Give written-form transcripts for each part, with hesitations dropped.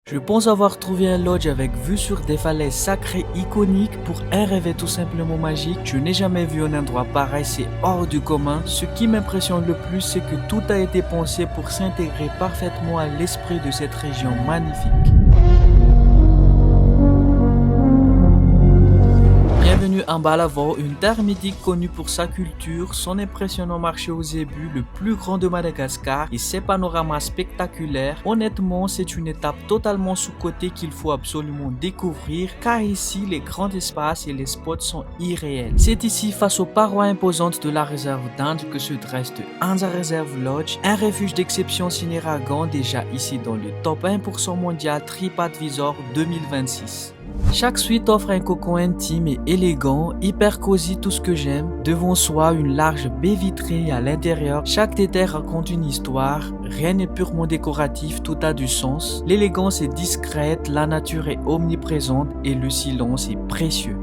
Je pense avoir trouvé un lodge avec vue sur des falaises sacrées iconiques. Pour un rêve tout simplement magique. Je n'ai jamais vu un endroit pareil, c'est hors du commun. Ce qui m'impressionne le plus, c'est que tout a été pensé pour s'intégrer parfaitement à l'esprit de cette région magnifique. Bienvenue en Balavao, une terre mythique connue pour sa culture, son impressionnant marché aux zébus, le plus grand de Madagascar et ses panoramas spectaculaires. Honnêtement, c'est une étape totalement sous-cotée qu'il faut absolument découvrir car ici, les grands espaces et les spots sont irréels. C'est ici, face aux parois imposantes de la réserve d'Inde, que se dresse de Anza Reserve Lodge, un refuge d'exception signé Ragan, déjà ici dans le top 1% mondial TripAdvisor 2026. Chaque suite offre un cocon intime et élégant, hyper cosy, tout ce que j'aime. Devant soi, une large baie vitrée à l'intérieur. Chaque détail raconte une histoire. Rien n'est purement décoratif, tout a du sens. L'élégance est discrète, la nature est omniprésente et le silence est précieux.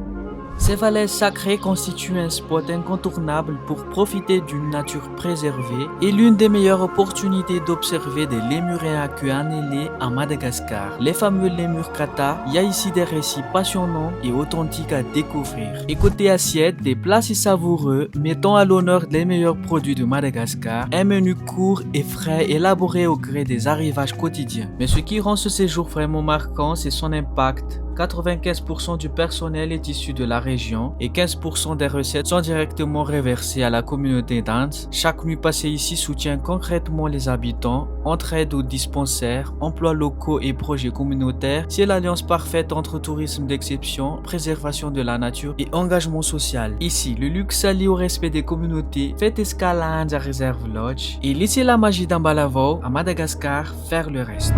Ces falaises sacrées constituent un spot incontournable pour profiter d'une nature préservée et l'une des meilleures opportunités d'observer des lémuriens à queue annelée à Madagascar. Les fameux lémurs kata, il y a ici des récits passionnants et authentiques à découvrir. Et côté assiette, des plats si savoureux mettant à l'honneur les meilleurs produits de Madagascar, un menu court et frais élaboré au gré des arrivages quotidiens. Mais ce qui rend ce séjour vraiment marquant, c'est son impact. 95% du personnel est issu de la région et 15% des recettes sont directement reversées à la communauté d'Inde. Chaque nuit passée ici soutient concrètement les habitants, entraide aux dispensaires, emplois locaux et projets communautaires. C'est l'alliance parfaite entre tourisme d'exception, préservation de la nature et engagement social. Ici, le luxe s'allie au respect des communautés, fait escale à Anza Reserve Lodge et laissez la magie d'Ambalavao à Madagascar faire le reste.